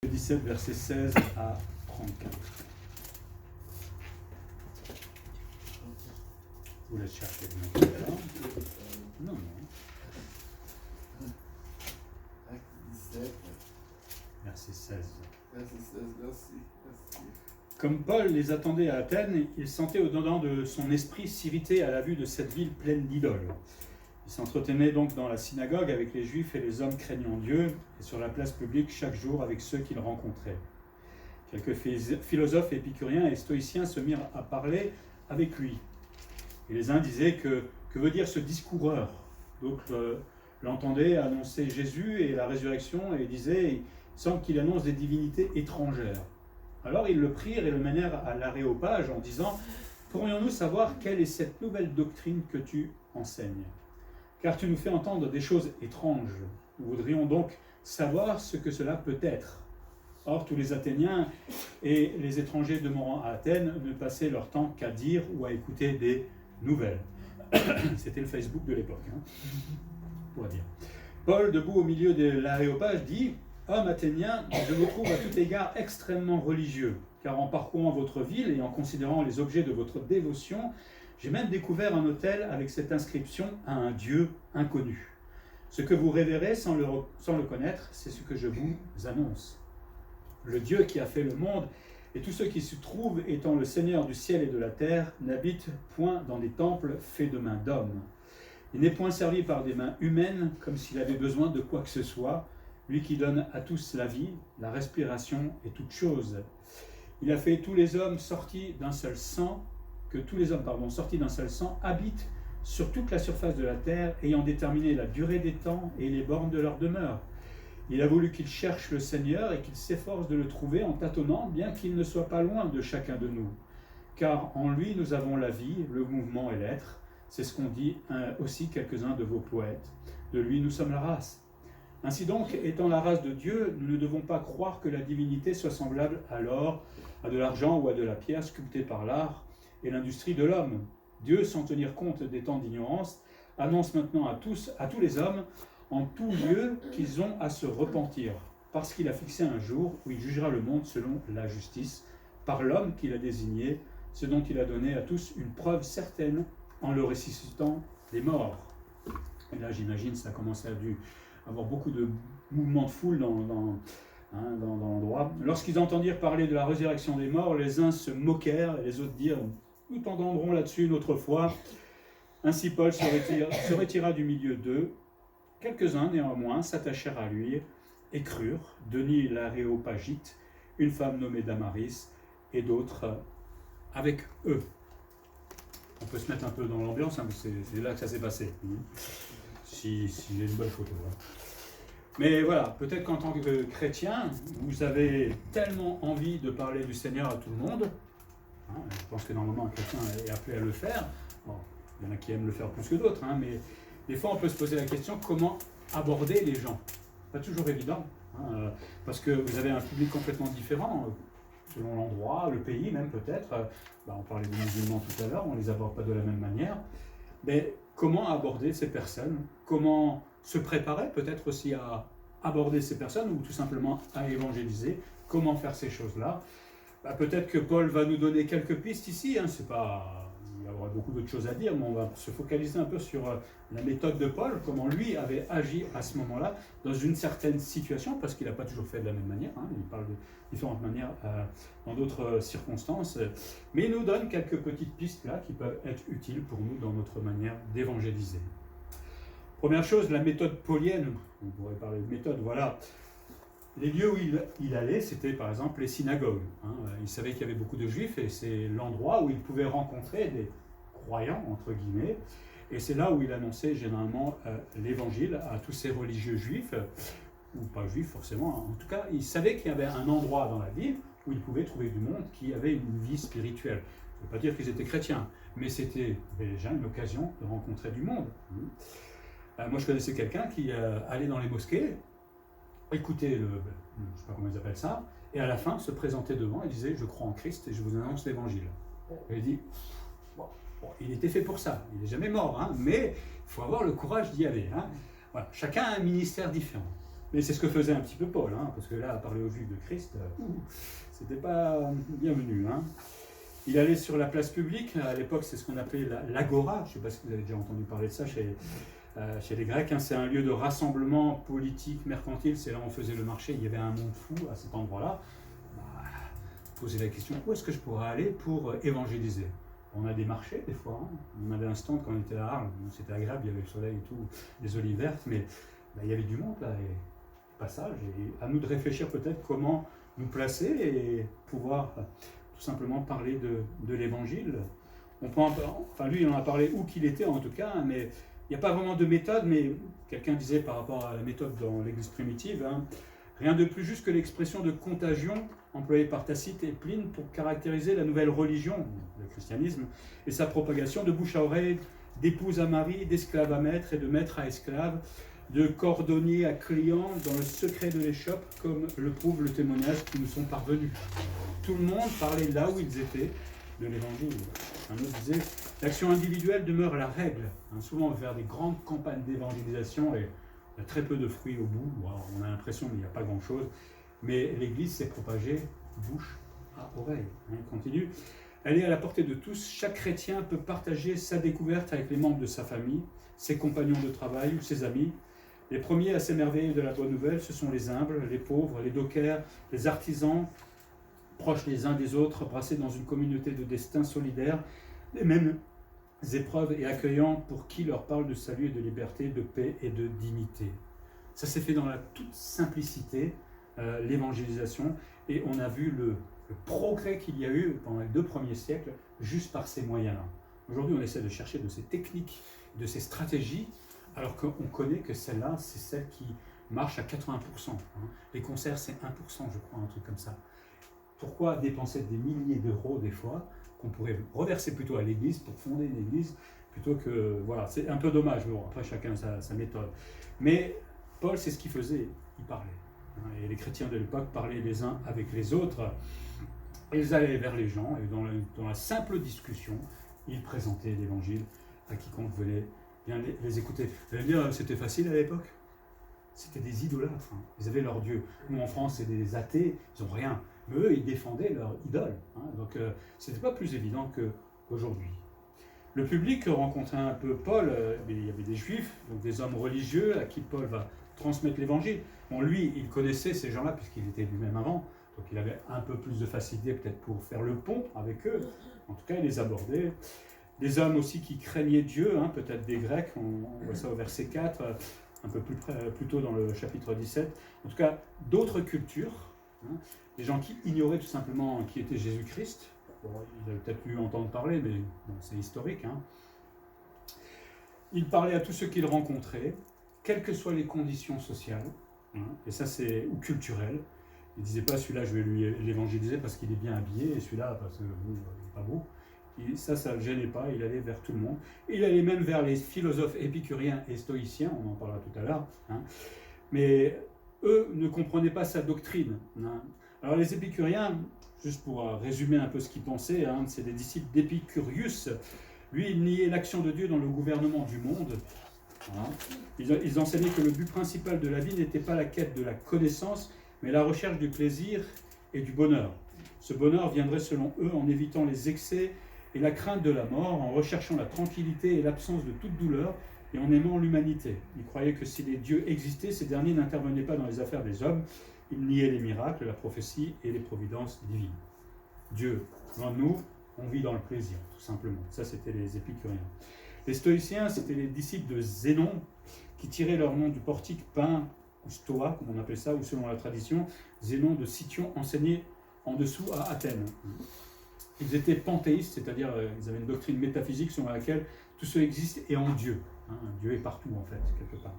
17, versets 16 à 34. Je vous laisse chercher. Non, non. Acte 17, Verset 16. verset 16, merci. Comme Paul les attendait à Athènes, il sentait au-dedans de son esprit s'irriter à la vue de cette ville pleine d'idoles. Il s'entretenait donc dans la synagogue avec les Juifs et les hommes craignant Dieu, et sur la place publique chaque jour avec ceux qu'il rencontrait. Quelques philosophes épicuriens et stoïciens se mirent à parler avec lui. Et les uns disaient que veut dire ce discoureur. D'autres l'entendaient annoncer Jésus et la résurrection et disaient il semble qu'il annonce des divinités étrangères. Alors ils le prirent et le menèrent à l'Aréopage en disant pourrions-nous savoir quelle est cette nouvelle doctrine que tu enseignes ? Car tu nous fais entendre des choses étranges. Nous voudrions donc savoir ce que cela peut être. Or, tous les Athéniens et les étrangers demeurant à Athènes ne passaient leur temps qu'à dire ou à écouter des nouvelles. C'était le Facebook de l'époque, on pourrait dire. Paul, debout au milieu de l'Aréopage, dit « Homme athénien, je vous trouve à tout égard extrêmement religieux, car en parcourant votre ville et en considérant les objets de votre dévotion, j'ai même découvert un autel avec cette inscription à un Dieu inconnu. Ce que vous révérez sans le connaître, c'est ce que je vous annonce. Le Dieu qui a fait le monde et tous ceux qui se trouvent étant le Seigneur du ciel et de la terre n'habite point dans des temples faits de mains d'hommes. Il n'est point servi par des mains humaines comme s'il avait besoin de quoi que ce soit, lui qui donne à tous la vie, la respiration et toutes choses. Il a fait tous les hommes sortis d'un seul sang, que tous les hommes sortis d'un seul sang habitent sur toute la surface de la terre, ayant déterminé la durée des temps et les bornes de leur demeure. Il a voulu qu'ils cherchent le Seigneur et qu'ils s'efforcent de le trouver en tâtonnant, bien qu'il ne soit pas loin de chacun de nous. Car en lui nous avons la vie, le mouvement et l'être. C'est ce qu'ont dit aussi quelques-uns de vos poètes. De lui nous sommes la race. Ainsi donc, étant la race de Dieu, nous ne devons pas croire que la divinité soit semblable à l'or, à de l'argent ou à de la pierre sculptée par l'art et l'industrie de l'homme. Dieu, sans tenir compte des temps d'ignorance, annonce maintenant à tous les hommes, en tout lieu, qu'ils ont à se repentir, parce qu'il a fixé un jour où il jugera le monde selon la justice, par l'homme qu'il a désigné, ce dont il a donné à tous une preuve certaine en le ressuscitant des morts. Et là, j'imagine, ça a commencé à avoir beaucoup de mouvements de foule dans l'endroit. Lorsqu'ils entendirent parler de la résurrection des morts, les uns se moquèrent et les autres dirent « Nous t'entendrons là-dessus une autre fois ». Ainsi Paul se retira du milieu d'eux. Quelques-uns, néanmoins, s'attachèrent à lui et crurent, Denis l'Aréopagite, une femme nommée Damaris, et d'autres avec eux. On peut se mettre un peu dans l'ambiance, c'est là que ça s'est passé. Si j'ai une bonne photo. Mais voilà, peut-être qu'en tant que chrétien, vous avez tellement envie de parler du Seigneur à tout le monde. Je pense que normalement un chrétien est appelé à le faire. Bon, il y en a qui aiment le faire plus que d'autres, mais des fois, on peut se poser la question comment aborder les gens. Pas toujours évident, parce que vous avez un public complètement différent, selon l'endroit, le pays même peut-être. On parlait des musulmans tout à l'heure, on ne les aborde pas de la même manière. Mais comment aborder ces personnes ? Comment se préparer peut-être aussi à aborder ces personnes ou tout simplement à évangéliser ? Comment faire ces choses-là ? Peut-être que Paul va nous donner quelques pistes ici, c'est pas... Il y aura beaucoup d'autres choses à dire, mais on va se focaliser un peu sur la méthode de Paul, comment lui avait agi à ce moment-là, dans une certaine situation, parce qu'il n'a pas toujours fait de la même manière, il parle de différentes manières dans d'autres circonstances, mais il nous donne quelques petites pistes là qui peuvent être utiles pour nous dans notre manière d'évangéliser. Première chose, la méthode paulienne, on pourrait parler de méthode, voilà. Les lieux où il allait, c'était par exemple les synagogues. Il savait qu'il y avait beaucoup de juifs et c'est l'endroit où il pouvait rencontrer des croyants, entre guillemets. Et c'est là où il annonçait généralement l'évangile à tous ces religieux juifs, ou pas juifs forcément. En tout cas, il savait qu'il y avait un endroit dans la ville où il pouvait trouver du monde qui avait une vie spirituelle. Ça ne veut pas dire qu'ils étaient chrétiens, mais c'était déjà une occasion de rencontrer du monde. Moi, je connaissais quelqu'un qui allait dans les mosquées, écouter je ne sais pas comment ils appellent ça, et à la fin se présenter devant et disait « Je crois en Christ et je vous annonce l'évangile ». Et il dit bon, il était fait pour ça, il n'est jamais mort, mais il faut avoir le courage d'y aller. Voilà. Chacun a un ministère différent. Mais c'est ce que faisait un petit peu Paul, hein, parce que là, parler aux Juifs de Christ, c'était pas bienvenu. Hein. Il allait sur la place publique, à l'époque c'est ce qu'on appelait l'agora, je ne sais pas si vous avez déjà entendu parler de ça chez les Grecs, hein. C'est un lieu de rassemblement politique, mercantile, c'est là où on faisait le marché, il y avait un monde fou à cet endroit-là. Poser la question, où est-ce que je pourrais aller pour évangéliser? On a des marchés des fois, hein. On avait un stand quand on était à Arles, c'était agréable, il y avait le soleil et tout, les olives vertes, mais il y avait du monde là, et passage, et à nous de réfléchir peut-être comment nous placer et pouvoir tout simplement parler de l'évangile. On peut enfin lui il en a parlé où qu'il était en tout cas, mais il n'y a pas vraiment de méthode, mais quelqu'un disait par rapport à la méthode dans l'église primitive, hein, rien de plus juste que l'expression de contagion employée par Tacite et Pline pour caractériser la nouvelle religion, le christianisme, et sa propagation de bouche à oreille, d'épouse à mari, d'esclave à maître et de maître à esclave, de cordonnier à client dans le secret de l'échoppe, comme le prouve le témoignage qui nous sont parvenus. Tout le monde parlait là où ils étaient de l'évangile. Un autre disait, l'action individuelle demeure la règle. Hein, souvent on va faire des grandes campagnes d'évangélisation et il y a très peu de fruits au bout. Alors, on a l'impression qu'il n'y a pas grand-chose. Mais l'Église s'est propagée bouche à oreille. Hein, il continue. Elle est à la portée de tous. Chaque chrétien peut partager sa découverte avec les membres de sa famille, ses compagnons de travail ou ses amis. Les premiers à s'émerveiller de la bonne nouvelle, ce sont les humbles, les pauvres, les dockers, les artisans, proches les uns des autres, brassés dans une communauté de destin solidaire, les mêmes épreuves et accueillants pour qui leur parle de salut et de liberté, de paix et de dignité. Ça s'est fait dans la toute simplicité, l'évangélisation, et on a vu le progrès qu'il y a eu pendant les 2 premiers siècles juste par ces moyens-là. Aujourd'hui, on essaie de chercher de ces techniques, de ces stratégies, alors qu'on connaît que celle-là, c'est celle qui marche à 80%. Hein. Les concerts, c'est 1%, je crois, un truc comme ça. Pourquoi dépenser des milliers d'euros des fois, qu'on pourrait reverser plutôt à l'église pour fonder une église, plutôt que... Voilà, c'est un peu dommage, bon, après chacun sa méthode. Mais Paul, c'est ce qu'il faisait, il parlait. Hein, et les chrétiens de l'époque parlaient les uns avec les autres. Ils allaient vers les gens, et dans la simple discussion, ils présentaient l'évangile à quiconque venait bien les écouter. Vous allez me dire, c'était facile à l'époque? C'était des idolâtres, hein. Ils avaient leur Dieu. Nous en France, c'est des athées, ils n'ont rien. Mais eux, ils défendaient leur idole. Hein. Donc, ce n'était pas plus évident qu'aujourd'hui. Le public rencontrait un peu Paul, il y avait des juifs, donc des hommes religieux à qui Paul va transmettre l'évangile. Bon, lui, il connaissait ces gens-là puisqu'il était lui-même avant, donc il avait un peu plus de facilité peut-être pour faire le pont avec eux. En tout cas, il les abordait. Des hommes aussi qui craignaient Dieu, hein, peut-être des Grecs, on voit ça au verset 4, un peu plus tôt dans le chapitre 17. En tout cas, d'autres cultures, hein, des gens qui ignoraient tout simplement qui était Jésus-Christ. Bon, ils avaient peut-être pu entendre parler, mais bon, c'est historique. Hein. Il parlait à tous ceux qu'il rencontrait, quelles que soient les conditions sociales, hein, et ça c'est ou culturelles. Il ne disait pas celui-là je vais lui l'évangéliser parce qu'il est bien habillé, et celui-là parce qu'il n'est pas beau. Et ça ne le gênait pas, il allait vers tout le monde. Et il allait même vers les philosophes épicuriens et stoïciens, on en parlera tout à l'heure. Hein. Mais eux ne comprenaient pas sa doctrine. Hein. Alors les épicuriens, juste pour résumer un peu ce qu'ils pensaient, hein, c'est des disciples d'Épicurius. Lui, il niait l'action de Dieu dans le gouvernement du monde. Hein. Ils enseignaient que le but principal de la vie n'était pas la quête de la connaissance, mais la recherche du plaisir et du bonheur. Ce bonheur viendrait selon eux en évitant les excès et la crainte de la mort, en recherchant la tranquillité et l'absence de toute douleur, et en aimant l'humanité. Ils croyaient que si les dieux existaient, ces derniers n'intervenaient pas dans les affaires des hommes. Ils niaient les miracles, la prophétie et les providences divines. Dieu, loin de nous, on vit dans le plaisir, tout simplement. Ça, c'était les épicuriens. Les stoïciens, c'était les disciples de Zénon, qui tiraient leur nom du portique peint, ou stoa, comme on appelle ça, ou selon la tradition, Zénon de Sicyon, enseigné en dessous à Athènes. Ils étaient panthéistes, c'est-à-dire ils avaient une doctrine métaphysique selon laquelle tout ce qui existe est en Dieu. Hein, Dieu est partout, en fait, quelque part.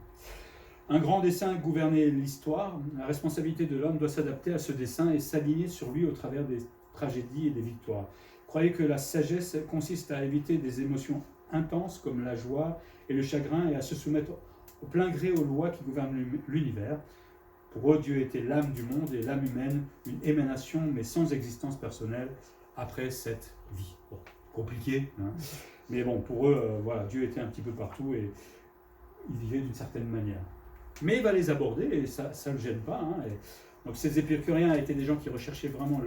Un grand dessein gouvernait l'histoire. La responsabilité de l'homme doit s'adapter à ce dessein et s'aligner sur lui au travers des tragédies et des victoires. Croyez que la sagesse consiste à éviter des émotions intenses comme la joie et le chagrin et à se soumettre au plein gré aux lois qui gouvernent l'univers. Pour eux, Dieu était l'âme du monde et l'âme humaine, une émanation mais sans existence personnelle après cette vie. Bon, compliqué, hein. Mais bon, pour eux, voilà, Dieu était un petit peu partout et ils vivaient d'une certaine manière. Mais il va les aborder et ça ne le gêne pas. Hein. Donc ces épicuriens étaient des gens qui recherchaient vraiment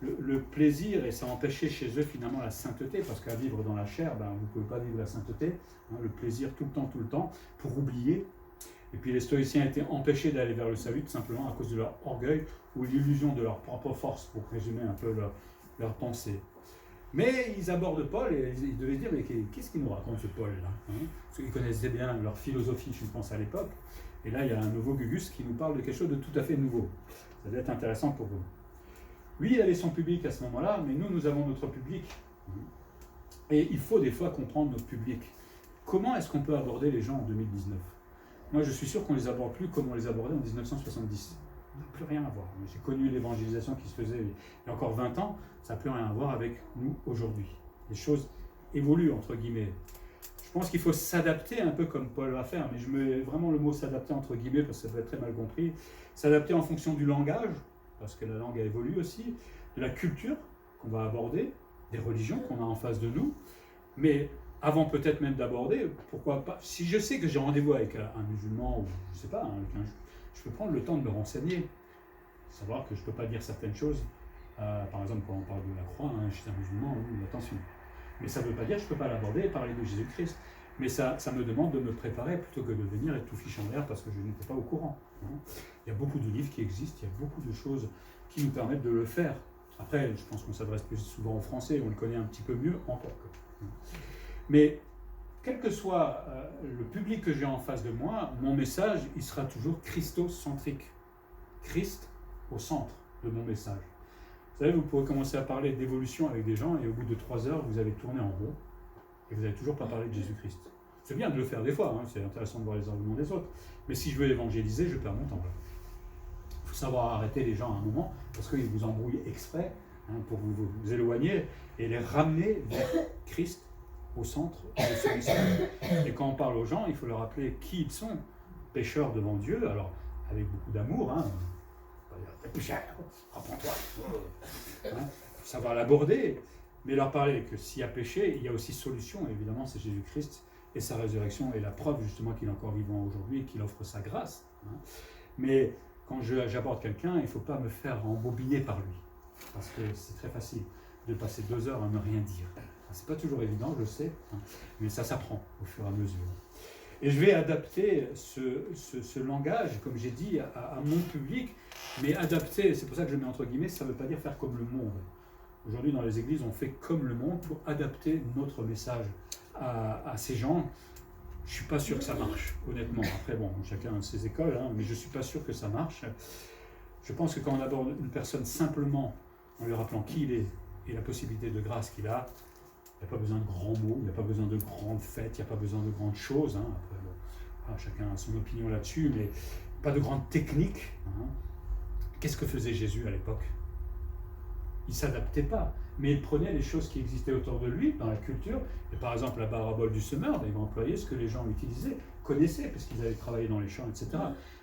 le plaisir et ça empêchait chez eux finalement la sainteté, parce qu'à vivre dans la chair, vous ne pouvez pas vivre la sainteté, hein, le plaisir tout le temps, pour oublier. Et puis les stoïciens étaient empêchés d'aller vers le salut tout simplement à cause de leur orgueil ou l'illusion de leur propre force, pour résumer un peu leur pensée. Mais ils abordent Paul et ils devaient dire, mais qu'est-ce qu'il nous raconte ce Paul-là, hein? Parce qu'ils connaissaient bien leur philosophie, je pense, à l'époque. Et là, il y a un nouveau Gugus qui nous parle de quelque chose de tout à fait nouveau. Ça doit être intéressant pour vous. Lui, il avait son public à ce moment-là, mais nous avons notre public. Et il faut des fois comprendre notre public. Comment est-ce qu'on peut aborder les gens en 2019 ? Moi, je suis sûr qu'on ne les aborde plus comme on les abordait en 1970. Ça n'a plus rien à voir. J'ai connu l'évangélisation qui se faisait il y a encore 20 ans, ça n'a plus rien à voir avec nous aujourd'hui. Les choses évoluent, entre guillemets. Je pense qu'il faut s'adapter un peu comme Paul va faire, mais je mets vraiment le mot s'adapter entre guillemets parce que ça peut être très mal compris. S'adapter en fonction du langage, parce que la langue a évolué aussi, de la culture qu'on va aborder, des religions qu'on a en face de nous, mais avant peut-être même d'aborder, pourquoi pas, si je sais que j'ai rendez-vous avec un musulman ou je sais pas, je peux prendre le temps de me renseigner, savoir que je ne peux pas dire certaines choses, par exemple quand on parle de la croix, chez un musulman, attention. Mais ça ne veut pas dire que je ne peux pas l'aborder et parler de Jésus-Christ. Mais ça me demande de me préparer plutôt que de venir et tout fiche en l'air parce que je n'étais pas au courant. Il y a beaucoup de livres qui existent, il y a beaucoup de choses qui nous permettent de le faire. Après, je pense qu'on s'adresse plus souvent aux Français, on le connaît un petit peu mieux encore. Mais quel que soit le public que j'ai en face de moi, mon message, il sera toujours christocentrique. Christ au centre de mon message. Vous savez, vous pouvez commencer à parler d'évolution avec des gens et au bout de 3 heures, vous avez tourné en rond et vous n'avez toujours pas parlé de Jésus-Christ. C'est bien de le faire des fois, c'est intéressant de voir les arguments des autres. Mais si je veux évangéliser, je perds mon temps. Il faut savoir arrêter les gens à un moment parce qu'ils vous embrouillent exprès pour vous éloigner et les ramener vers Christ au centre de ce message. Et quand on parle aux gens, il faut leur rappeler qui ils sont, pécheurs devant Dieu, alors avec beaucoup d'amour, t'es pécheur, reprends-toi, savoir l'aborder, mais leur parler que s'il y a péché, il y a aussi solution, évidemment c'est Jésus-Christ et sa résurrection est la preuve justement qu'il est encore vivant aujourd'hui et qu'il offre sa grâce. Mais quand j'aborde quelqu'un, il ne faut pas me faire embobiner par lui, parce que c'est très facile de passer 2 heures à ne rien dire. C'est pas toujours évident, je le sais, mais ça s'apprend au fur et à mesure. Et je vais adapter ce langage, comme j'ai dit, à mon public, mais adapter, c'est pour ça que je mets entre guillemets, ça ne veut pas dire faire comme le monde. Aujourd'hui, dans les églises, on fait comme le monde pour adapter notre message à ces gens. Je ne suis pas sûr que ça marche, honnêtement. Après, bon, chacun a ses écoles, mais je ne suis pas sûr que ça marche. Je pense que quand on aborde une personne simplement en lui rappelant qui il est et la possibilité de grâce qu'il a, il n'y a pas besoin de grands mots, il n'y a pas besoin de grandes fêtes, il n'y a pas besoin de grandes choses. Après, bon, chacun a son opinion là-dessus, mais pas de grandes techniques. Qu'est-ce que faisait Jésus à l'époque ? Il ne s'adaptait pas, mais il prenait les choses qui existaient autour de lui, dans la culture, et par exemple la parabole du semeur, il va employer ce que les gens utilisaient, connaissaient, parce qu'ils avaient travaillé dans les champs, etc.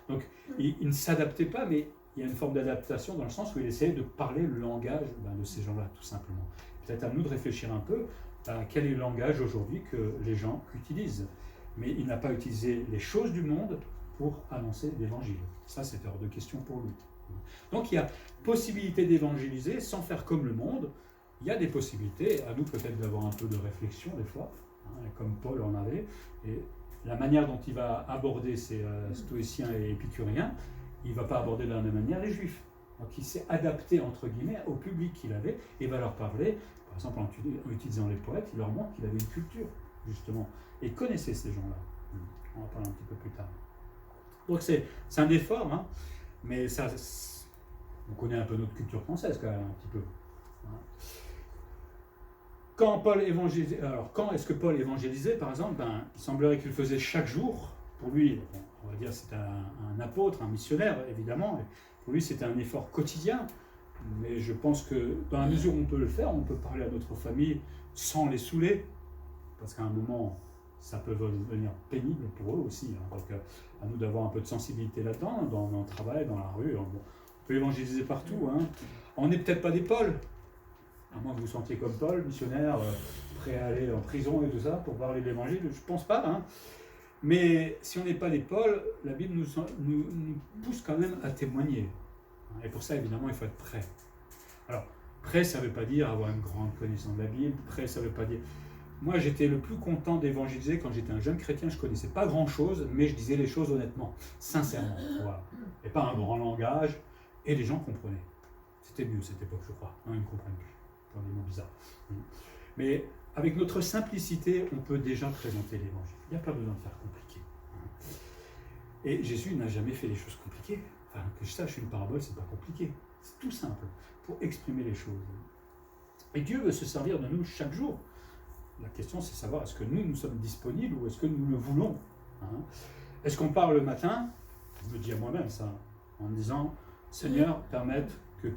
Donc il ne s'adaptait pas, mais il y a une forme d'adaptation dans le sens où il essayait de parler le langage de ces gens-là, tout simplement. Peut-être à nous de réfléchir un peu à quel est le langage aujourd'hui que les gens utilisent. Mais il n'a pas utilisé les choses du monde pour annoncer l'évangile. Ça, c'est hors de question pour lui. Donc il y a possibilité d'évangéliser sans faire comme le monde. Il y a des possibilités, à nous peut-être d'avoir un peu de réflexion des fois, comme Paul en avait. Et la manière dont il va aborder ces stoïciens et épicuriens, il ne va pas aborder de la même manière les juifs. Donc il s'est adapté entre guillemets au public qu'il avait et va leur parler, par exemple en utilisant les poètes, il leur montre qu'il avait une culture justement et connaissait ces gens-là. On va en parler un petit peu plus tard. Donc c'est un effort, mais ça, on connaît un peu notre culture française quand même un petit peu. Quand est-ce que Paul évangélisait par exemple, il semblerait qu'il le faisait chaque jour. Pour lui, on va dire c'est un apôtre, un missionnaire évidemment. Pour lui, c'était un effort quotidien, mais je pense que dans la mesure où on peut le faire, on peut parler à notre famille sans les saouler, parce qu'à un moment, ça peut devenir pénible pour eux aussi. Donc, à nous d'avoir un peu de sensibilité là-dedans, dans le travail, dans la rue. On peut évangéliser partout. On n'est peut-être pas des Paul, à moins que vous sentiez comme Paul, missionnaire, prêt à aller en prison et tout ça, pour parler de l'évangile. Je ne pense pas. Mais si on n'est pas des Paul, la Bible nous pousse quand même à témoigner. Et pour ça, évidemment, il faut être prêt. Alors, prêt, ça ne veut pas dire avoir une grande connaissance de la Bible. Prêt, ça ne veut pas dire... Moi, j'étais le plus content d'évangéliser quand j'étais un jeune chrétien. Je ne connaissais pas grand-chose, mais je disais les choses honnêtement, sincèrement. Voilà. Et pas un grand langage. Et les gens comprenaient. C'était mieux cette époque, je crois. Non, ils ne comprennent plus. J'en ai des mots bizarres. Mais avec notre simplicité, on peut déjà présenter l'évangile. Il n'y a pas besoin de faire compliqué. Et Jésus n'a jamais fait les choses compliquées. Enfin, que je sache, une parabole, c'est pas compliqué. C'est tout simple pour exprimer les choses. Et Dieu veut se servir de nous chaque jour. La question, c'est savoir, est-ce que nous sommes disponibles ou est-ce que nous le voulons? Est-ce qu'on part le matin, je me dis à moi-même ça, en me disant, Seigneur, permette que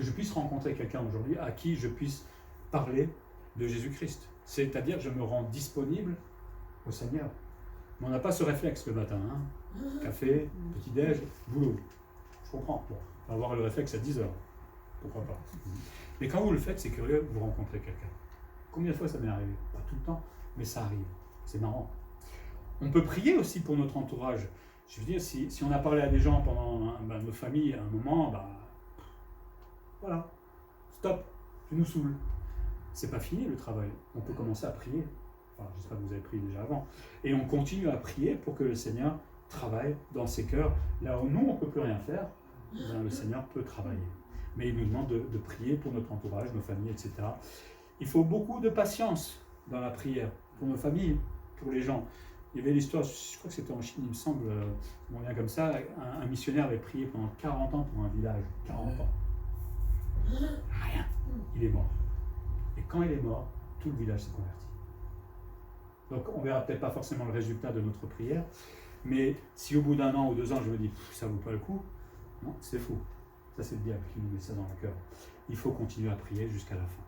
je puisse rencontrer quelqu'un aujourd'hui à qui je puisse parler de Jésus-Christ. C'est-à-dire, je me rends disponible au Seigneur. Mais on n'a pas ce réflexe le matin. Café, petit-déj, boulot. Je comprends. Bon, on va avoir le réflexe à 10h. Pourquoi pas. Mais quand vous le faites, c'est curieux, vous rencontrez quelqu'un. Combien de fois ça m'est arrivé? Pas tout le temps, mais ça arrive. C'est marrant. On peut prier aussi pour notre entourage. Je veux dire, si on a parlé à des gens pendant nos familles à un moment, voilà, stop, tu nous saoules. C'est pas fini le travail. On peut commencer à prier. Enfin, j'espère que vous avez prié déjà avant. Et on continue à prier pour que le Seigneur travaille dans ses cœurs. Là où nous, on ne peut plus rien faire, le Seigneur peut travailler. Mais il nous demande de prier pour notre entourage, nos familles, etc. Il faut beaucoup de patience dans la prière, pour nos familles, pour les gens. Il y avait l'histoire, je crois que c'était en Chine, il me semble, bon, bien comme ça, un missionnaire avait prié pendant 40 ans pour un village. 40 ans. Rien. Il est mort. Et quand il est mort, tout le village s'est converti. Donc on ne verra peut-être pas forcément le résultat de notre prière, mais si au bout d'un an ou 2 ans, je me dis, ça ne vaut pas le coup, non, c'est faux. Ça, c'est le diable qui nous met ça dans le cœur. Il faut continuer à prier jusqu'à la fin.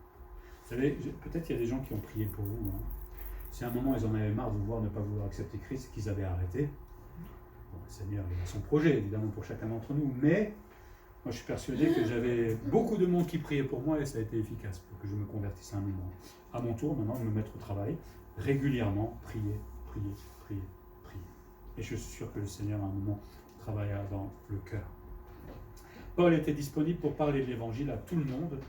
Vous savez, peut-être qu'il y a des gens qui ont prié pour vous. Si à un moment, ils en avaient marre de vous voir ne pas vouloir accepter Christ, qu'ils avaient arrêté. Bon, le Seigneur, il a son projet, évidemment, pour chacun d'entre nous, mais moi, je suis persuadé que j'avais beaucoup de monde qui priait pour moi et ça a été efficace pour que je me convertisse à un moment. À mon tour, maintenant, de me mettre au travail, régulièrement, prier. Et je suis sûr que le Seigneur, à un moment, travailla dans le cœur. Paul était disponible pour parler de l'Évangile à tout le monde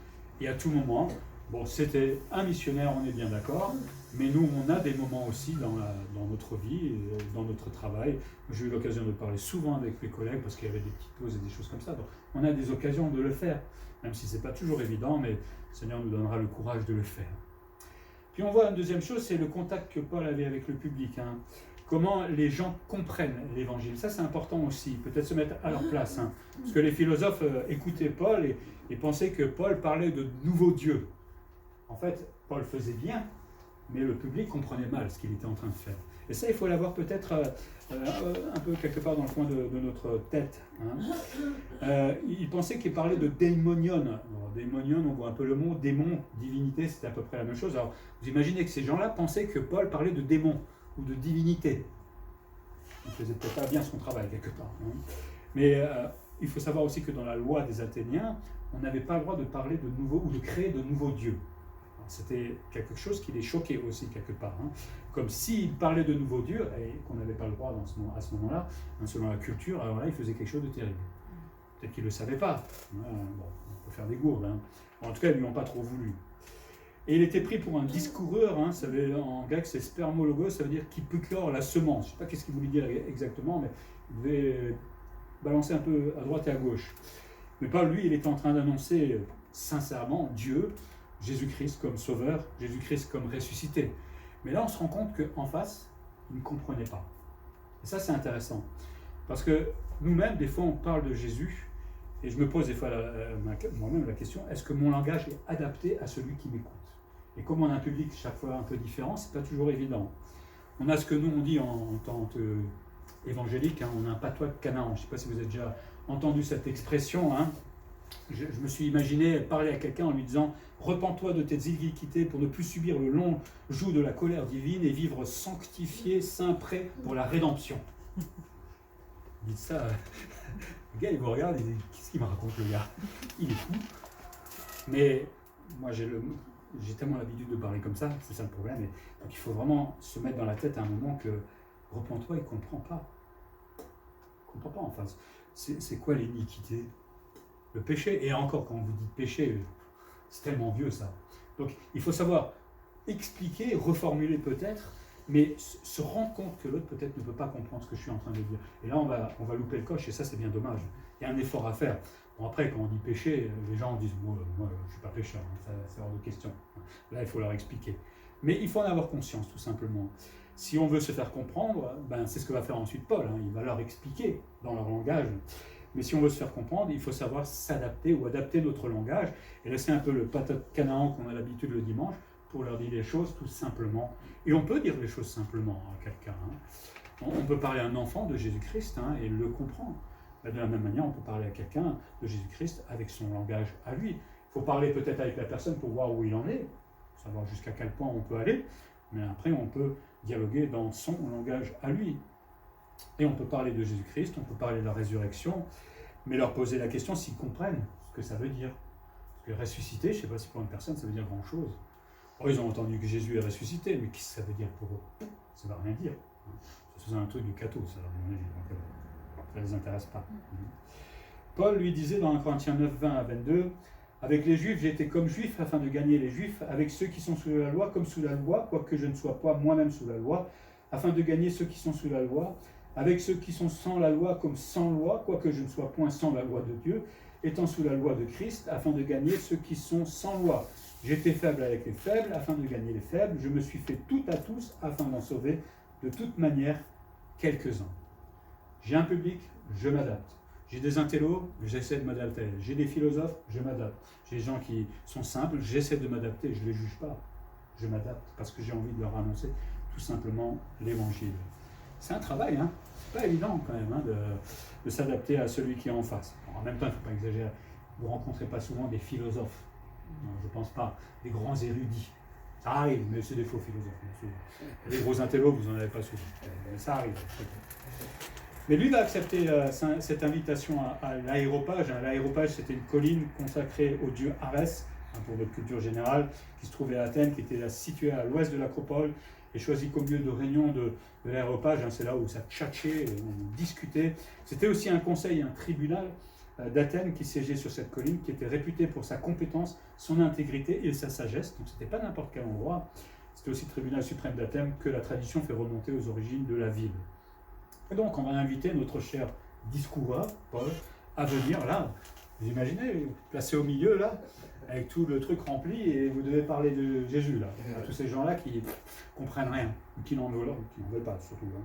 et à tout moment. Bon, c'était un missionnaire, on est bien d'accord, mais nous, on a des moments aussi dans notre vie, dans notre travail. J'ai eu l'occasion de parler souvent avec mes collègues parce qu'il y avait des petites pauses et des choses comme ça. Donc, on a des occasions de le faire, même si ce n'est pas toujours évident, mais le Seigneur nous donnera le courage de le faire. Puis on voit une deuxième chose, c'est le contact que Paul avait avec le public. Comment les gens comprennent l'Évangile. Ça, c'est important aussi, peut-être se mettre à leur place. Parce que les philosophes écoutaient Paul et pensaient que Paul parlait de nouveaux dieux. En fait, Paul faisait bien, mais le public comprenait mal ce qu'il était en train de faire. Et ça, il faut l'avoir peut-être un peu quelque part dans le coin de notre tête. Il pensait qu'il parlait de daimonion. Alors, daimonion, on voit un peu le mot, démon, divinité, c'était à peu près la même chose. Alors, vous imaginez que ces gens-là pensaient que Paul parlait de démon ou de divinité. Il faisait peut-être pas bien son travail quelque part. Mais il faut savoir aussi que dans la loi des Athéniens, on n'avait pas le droit de parler de nouveaux ou de créer de nouveaux dieux. C'était quelque chose qui les choquait aussi quelque part. Comme s'ils parlaient de nouveaux dieux, et qu'on n'avait pas le droit à ce moment-là, selon la culture, alors là, ils faisaient quelque chose de terrible. Peut-être qu'ils ne le savaient pas. Bon, on peut faire des gourdes. En tout cas, ils ne lui ont pas trop voulu. Et il était pris pour un discoureur, ça veut, en grec c'est spermologos, ça veut dire qui peut clore la semence. Je ne sais pas qu'est-ce qu'il voulait dire exactement, mais il devait balancer un peu à droite et à gauche. Mais pas lui, il était en train d'annoncer sincèrement Dieu, Jésus-Christ comme sauveur, Jésus-Christ comme ressuscité. Mais là, on se rend compte qu'en face, il ne comprenait pas. Et ça, c'est intéressant. Parce que nous-mêmes, des fois, on parle de Jésus, et je me pose des fois moi-même la question, est-ce que mon langage est adapté à celui qui m'écoute? Et comme on a un public chaque fois un peu différent, c'est pas toujours évident. On a ce que nous, on dit en tant qu'évangélique, on a un patois de Canaan. Je ne sais pas si vous avez déjà entendu cette expression. Je me suis imaginé parler à quelqu'un en lui disant « Repens-toi de tes iniquités pour ne plus subir le long joug de la colère divine et vivre sanctifié, saint, prêt pour la rédemption. » Dites ça, le gars il vous regarde et il dit « Qu'est-ce qu'il me raconte le gars? Il est fou. » Mais moi j'ai tellement l'habitude de parler comme ça, c'est ça le problème. Donc il faut vraiment se mettre dans la tête à un moment que Repens-toi, il ne comprend pas. Il ne comprend pas en face. C'est quoi l'iniquité? Le péché. Et encore, quand vous dites péché, c'est tellement vieux ça. Donc il faut savoir expliquer, reformuler peut-être, mais se rendre compte que l'autre peut-être ne peut pas comprendre ce que je suis en train de dire. Et là, on va louper le coche, et ça, c'est bien dommage. Il y a un effort à faire. Bon, après, quand on dit péché, les gens disent « moi, je ne suis pas pécheur, hein, c'est hors de question ». Là, il faut leur expliquer. Mais il faut en avoir conscience, tout simplement. Si on veut se faire comprendre, ben, c'est ce que va faire ensuite Paul. Hein. Il va leur expliquer dans leur langage. Mais si on veut se faire comprendre, il faut savoir s'adapter ou adapter notre langage et laisser un peu le patate canaan qu'on a l'habitude le dimanche pour leur dire les choses tout simplement. Et on peut dire les choses simplement à quelqu'un. Hein. On peut parler à un enfant de Jésus-Christ hein, et le comprendre. De la même manière, on peut parler à quelqu'un de Jésus-Christ avec son langage à lui. Il faut parler peut-être avec la personne pour voir où il en est, pour savoir jusqu'à quel point on peut aller. Mais après, on peut dialoguer dans son langage à lui. Et on peut parler de Jésus-Christ, on peut parler de la résurrection, mais leur poser la question s'ils comprennent ce que ça veut dire. Parce que ressusciter, je ne sais pas si pour une personne ça veut dire grand-chose. Oh, ils ont entendu que Jésus est ressuscité, mais qu'est-ce que ça veut dire pour eux? Ça ne va rien dire. C'est un truc du catho, ça, à mon avis. Donc, ça ne les intéresse pas. Paul lui disait dans 1 Corinthiens 9, 20 à 22, « Avec les Juifs, j'ai été comme Juif afin de gagner les Juifs, avec ceux qui sont sous la loi comme sous la loi, quoique je ne sois pas moi-même sous la loi, afin de gagner ceux qui sont sous la loi, avec ceux qui sont sans la loi comme sans loi, quoique je ne sois point sans la loi de Dieu, étant sous la loi de Christ, afin de gagner ceux qui sont sans loi. J'étais faible avec les faibles, afin de gagner les faibles. Je me suis fait tout à tous, afin d'en sauver de toute manière quelques-uns. J'ai un public, je m'adapte. J'ai des intellos, j'essaie de m'adapter. J'ai des philosophes, je m'adapte. J'ai des gens qui sont simples, j'essaie de m'adapter, je ne les juge pas. Je m'adapte parce que j'ai envie de leur annoncer tout simplement l'évangile. C'est un travail, hein. C'est pas évident quand même hein, de s'adapter à celui qui est en face. En même temps, il ne faut pas exagérer. Vous ne rencontrez pas souvent des philosophes. Non, je ne pense pas. Des grands érudits. Ça arrive, mais c'est des faux philosophes. Les gros intellos, vous n'en avez pas souvent. Mais ça arrive. Mais lui va accepter cette invitation à l'aéropage. L'aéropage, c'était une colline consacrée au dieu Arès, pour notre culture générale, qui se trouvait à Athènes, qui était située à l'ouest de l'acropole, et choisi comme lieu de réunion de l'aéropage. C'est là où ça tchatchait, on discutait. C'était aussi un conseil, un tribunal d'Athènes qui siégeait sur cette colline, qui était réputé pour sa compétence, son intégrité et sa sagesse. Donc c'était pas n'importe quel endroit. C'était aussi le tribunal suprême d'Athènes que la tradition fait remonter aux origines de la ville. Et donc, on va inviter notre cher discoureur, Paul, à venir là. Vous imaginez, placé au milieu là, avec tout le truc rempli, et vous devez parler de Jésus là, à tous ces gens-là qui comprennent rien, ou qui n'en veulent pas surtout. Hein.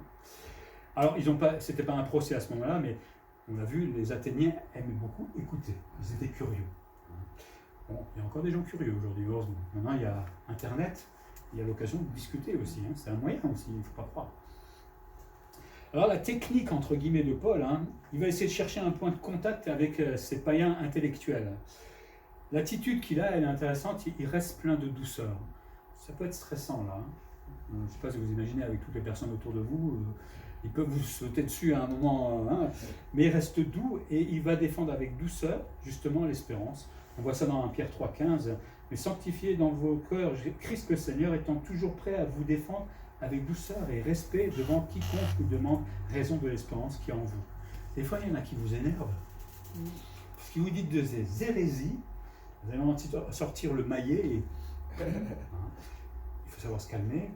Alors, c'était pas un procès à ce moment-là, mais on a vu, les Athéniens aimaient beaucoup écouter. Ils étaient curieux. Bon, il y a encore des gens curieux aujourd'hui, heureusement. Maintenant, il y a Internet, il y a l'occasion de discuter aussi. Hein. C'est un moyen aussi, il ne faut pas croire. Alors la technique entre guillemets de Paul, hein, il va essayer de chercher un point de contact avec ces païens intellectuels. L'attitude qu'il a, elle est intéressante, il reste plein de douceur. Ça peut être stressant là. Hein. Je ne sais pas si vous imaginez avec toutes les personnes autour de vous, ils peuvent vous sauter dessus à un moment, hein, mais il reste doux et il va défendre avec douceur justement l'espérance. On voit ça dans 1 Pierre 3,15. Mais sanctifiez dans vos cœurs Christ le Seigneur, étant toujours prêt à vous défendre avec douceur et respect devant quiconque vous demande raison de l'espérance qui est en vous. Des fois, il y en a qui vous énervent. Parce que vous dites des hérésies, vous allez sortir le maillet et il faut savoir se calmer,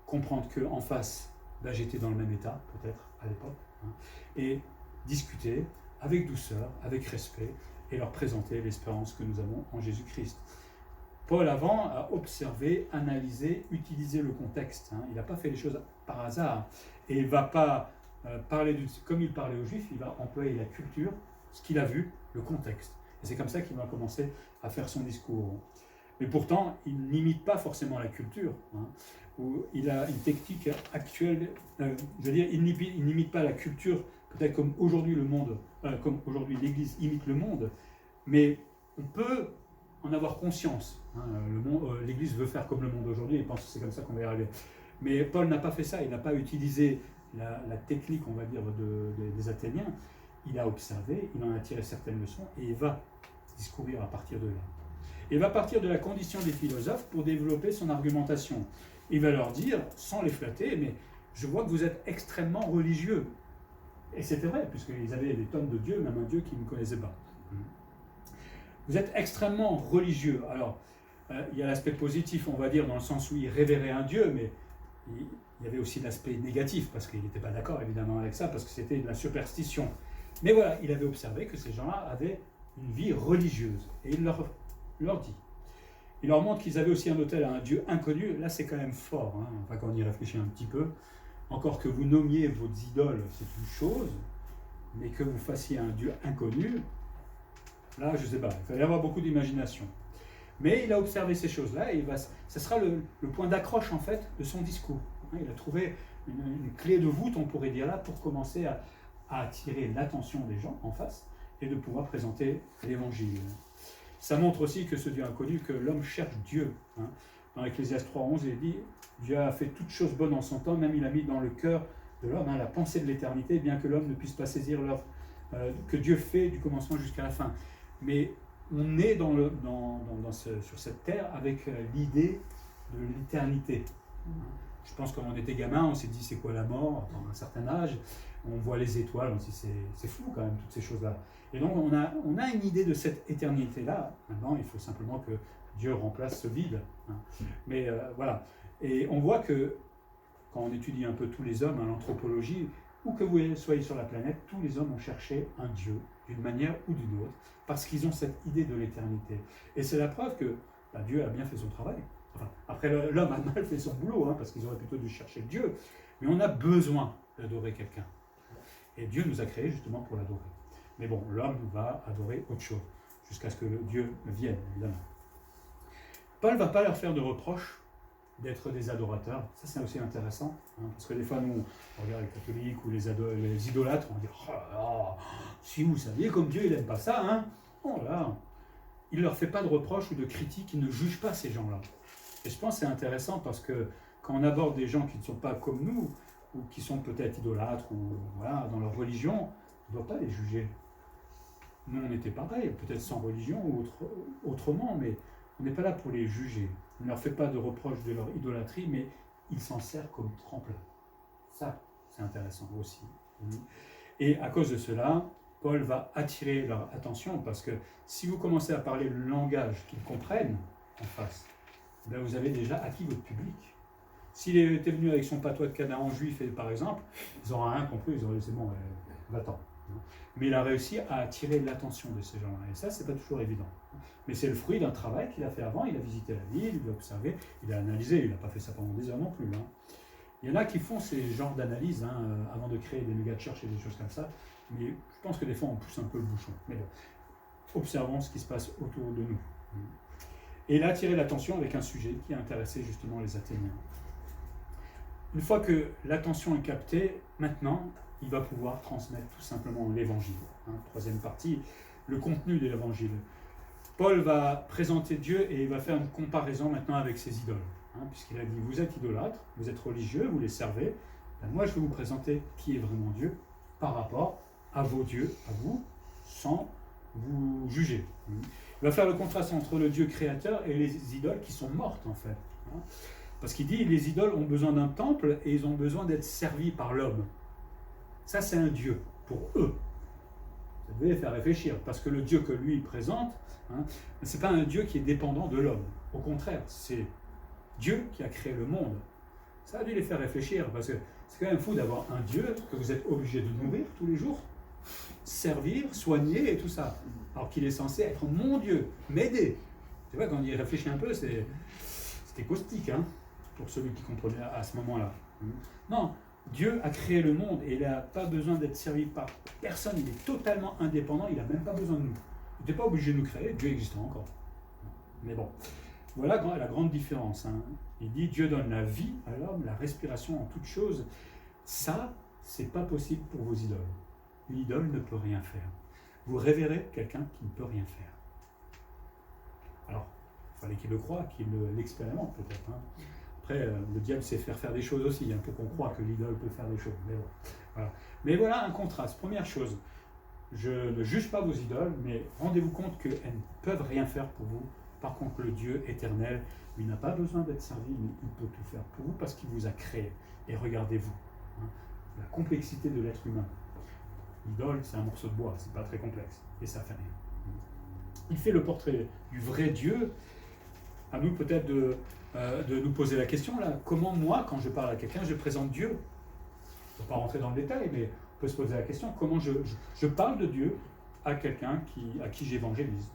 comprendre qu'en face, ben, j'étais dans le même état, peut-être, à l'époque, hein, et discuter avec douceur, avec respect, et leur présenter l'espérance que nous avons en Jésus-Christ. Paul, avant, a observé, analysé, utilisé le contexte. Hein. Il n'a pas fait les choses par hasard. Et il ne va pas parler, comme il parlait aux Juifs, il va employer la culture, ce qu'il a vu, le contexte. Et c'est comme ça qu'il va commencer à faire son discours. Mais pourtant, il n'imite pas forcément la culture. Hein, où il a une technique actuelle, je veux dire, il n'imite pas la culture, peut-être comme aujourd'hui le monde, comme aujourd'hui l'Église imite le monde, mais on peut en avoir conscience. Hein, l'Église veut faire comme le monde aujourd'hui et pense que c'est comme ça qu'on va y arriver. Mais Paul n'a pas fait ça, il n'a pas utilisé la technique, on va dire, des Athéniens. Il a observé, il en a tiré certaines leçons et il va discourir à partir de là. Il va partir de la condition des philosophes pour développer son argumentation. Il va leur dire, sans les flatter, mais je vois que vous êtes extrêmement religieux. Et c'était vrai, puisqu'ils avaient des tonnes de dieux, même un dieu qu'ils ne connaissaient pas. Vous êtes extrêmement religieux. Alors, il y a l'aspect positif, on va dire, dans le sens où ils révéraient un dieu, mais il y avait aussi l'aspect négatif, parce qu'il n'était pas d'accord évidemment avec ça, parce que c'était de la superstition. Mais voilà, il avait observé que ces gens-là avaient une vie religieuse. Et il leur dit. Il leur montre qu'ils avaient aussi un autel à un dieu inconnu. Là, c'est quand même fort, hein, enfin, quand on y réfléchit un petit peu. Encore que vous nommiez vos idoles, c'est une chose, mais que vous fassiez un dieu inconnu, là, je ne sais pas, il fallait avoir beaucoup d'imagination. Mais il a observé ces choses-là et ça sera le point d'accroche, en fait, de son discours. Il a trouvé une clé de voûte, on pourrait dire là, pour commencer à attirer l'attention des gens en face et de pouvoir présenter l'évangile. Ça montre aussi que ce Dieu inconnu, que l'homme cherche Dieu. Dans Ecclésiaste 3.11, il dit « Dieu a fait toutes choses bonnes en son temps, même il a mis dans le cœur de l'homme la pensée de l'éternité, bien que l'homme ne puisse pas saisir l'œuvre que Dieu fait du commencement jusqu'à la fin. » Mais on est sur cette terre avec l'idée de l'éternité. Je pense que quand on était gamin, on s'est dit c'est quoi la mort, à un certain âge, on voit les étoiles, on se dit c'est fou quand même toutes ces choses-là. Et donc on a une idée de cette éternité-là. Maintenant, il faut simplement que Dieu remplace ce vide. Mais voilà. Et on voit que quand on étudie un peu tous les hommes, l'anthropologie, où que vous soyez sur la planète, tous les hommes ont cherché un Dieu d'une manière ou d'une autre, parce qu'ils ont cette idée de l'éternité. Et c'est la preuve que Dieu a bien fait son travail. Enfin, après, l'homme a mal fait son boulot, parce qu'ils auraient plutôt dû chercher Dieu. Mais on a besoin d'adorer quelqu'un. Et Dieu nous a créés justement pour l'adorer. Mais bon, l'homme va adorer autre chose, jusqu'à ce que Dieu vienne, évidemment. Paul ne va pas leur faire de reproches d'être des adorateurs. Ça, c'est aussi intéressant, parce que des fois, nous, on regarde les catholiques ou les idolâtres, on va dire « Oh là là, si vous saviez comme Dieu, il n'aime pas ça, oh là !» Il ne leur fait pas de reproches ou de critiques, il ne juge pas ces gens-là. Et je pense que c'est intéressant parce que quand on aborde des gens qui ne sont pas comme nous, ou qui sont peut-être idolâtres, ou voilà, dans leur religion, on ne doit pas les juger. Nous, on était pareil, peut-être sans religion ou autrement, mais on n'est pas là pour les juger. On ne leur fait pas de reproches de leur idolâtrie, mais ils s'en servent comme tremplin. Ça, c'est intéressant aussi. Et à cause de cela, Paul va attirer leur attention, parce que si vous commencez à parler le langage qu'ils comprennent en face, ben vous avez déjà acquis votre public. S'il était venu avec son patois de Canaan juif, par exemple, ils n'auraient rien compris, ils auraient dit c'est bon, va-t'en. Mais il a réussi à attirer l'attention de ces gens-là. Et ça, c'est pas toujours évident. Mais c'est le fruit d'un travail qu'il a fait avant. Il a visité la ville, il a observé, il a analysé. Il n'a pas fait ça pendant des heures non plus. Il y en a qui font ces genres d'analyses avant de créer des méga churches et des choses comme ça. Mais je pense que des fois, on pousse un peu le bouchon. Mais bon, observons ce qui se passe autour de nous. Et il a attiré l'attention avec un sujet qui a intéressé justement les Athéniens. Une fois que l'attention est captée, maintenant, il va pouvoir transmettre tout simplement l'évangile. Troisième partie, le contenu de l'évangile. Paul va présenter Dieu et il va faire une comparaison maintenant avec ses idoles. Puisqu'il a dit, vous êtes idolâtres, vous êtes religieux, vous les servez. Moi, je vais vous présenter qui est vraiment Dieu par rapport à vos dieux, à vous, sans vous juger. Il va faire le contraste entre le Dieu créateur et les idoles qui sont mortes, en fait. Parce qu'il dit, les idoles ont besoin d'un temple et ils ont besoin d'être servis par l'homme. Ça, c'est un Dieu, pour eux. Ça devait les faire réfléchir, parce que le Dieu que lui présente, ce n'est pas un Dieu qui est dépendant de l'homme. Au contraire, c'est Dieu qui a créé le monde. Ça a dû les faire réfléchir, parce que c'est quand même fou d'avoir un Dieu que vous êtes obligé de nourrir tous les jours, servir, soigner et tout ça, alors qu'il est censé être mon Dieu, m'aider. Tu vois, quand on y réfléchit un peu, c'était caustique, pour celui qui comprenait à ce moment-là. Non, Dieu a créé le monde et il n'a pas besoin d'être servi par personne, il est totalement indépendant, il n'a même pas besoin de nous. Il n'était pas obligé de nous créer, Dieu existe encore. Mais bon, voilà la grande différence. Il dit Dieu donne la vie à l'homme, la respiration en toute chose. Ça, c'est pas possible pour vos idoles. Une idole ne peut rien faire. Vous révérez quelqu'un qui ne peut rien faire. Alors, il fallait qu'il le croie, qu'il l'expérimente peut-être. Après, le diable sait faire des choses aussi, pour qu'on croie que l'idole peut faire des choses. Mais bon, voilà. Mais voilà un contraste. Première chose, je ne juge pas vos idoles, mais rendez-vous compte qu'elles ne peuvent rien faire pour vous. Par contre, le Dieu éternel, lui n'a pas besoin d'être servi, mais il peut tout faire pour vous parce qu'il vous a créé. Et regardez-vous, hein, la complexité de l'être humain. L'idole, c'est un morceau de bois, c'est pas très complexe, et ça fait rien. Il fait le portrait du vrai Dieu. À nous peut-être de nous poser la question, là, comment moi, quand je parle à quelqu'un, je présente Dieu? On ne va pas rentrer dans le détail, mais on peut se poser la question, comment je parle de Dieu à quelqu'un à qui j'évangélise.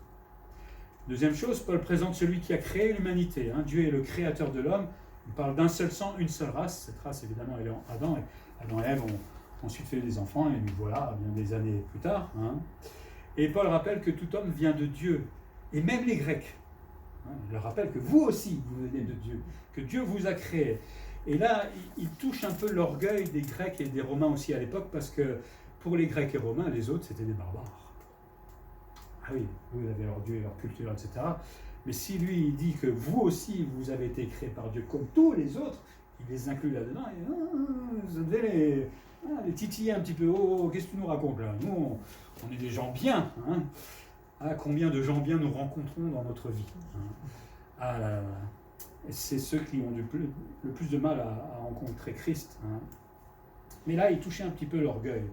Deuxième chose, Paul présente celui qui a créé l'humanité. Hein. Dieu est le créateur de l'homme. Il parle d'un seul sang, une seule race. Cette race, évidemment, elle est en Adam. Et Adam et Ève ont ensuite fait des enfants, et nous voilà, bien des années plus tard. Hein. Et Paul rappelle que tout homme vient de Dieu, et même les Grecs. Hein. Il leur rappelle que vous aussi, vous venez de Dieu, que Dieu vous a créé. Et là, il touche un peu l'orgueil des Grecs et des Romains aussi à l'époque, parce que pour les Grecs et Romains, les autres, c'était des barbares. Ah oui, vous avez leur Dieu et leur culture, etc. Mais si lui, il dit que vous aussi, vous avez été créés par Dieu comme tous les autres, il les inclut là-dedans, et vous devez les titiller un petit peu. Oh, qu'est-ce que tu nous racontes là? Nous, on est des gens bien. Hein. Ah, combien de gens bien nous rencontrons dans notre vie, hein. Ah là là. Et c'est ceux qui ont le plus de mal à rencontrer Christ. Hein. Mais là, il touchait un petit peu l'orgueil.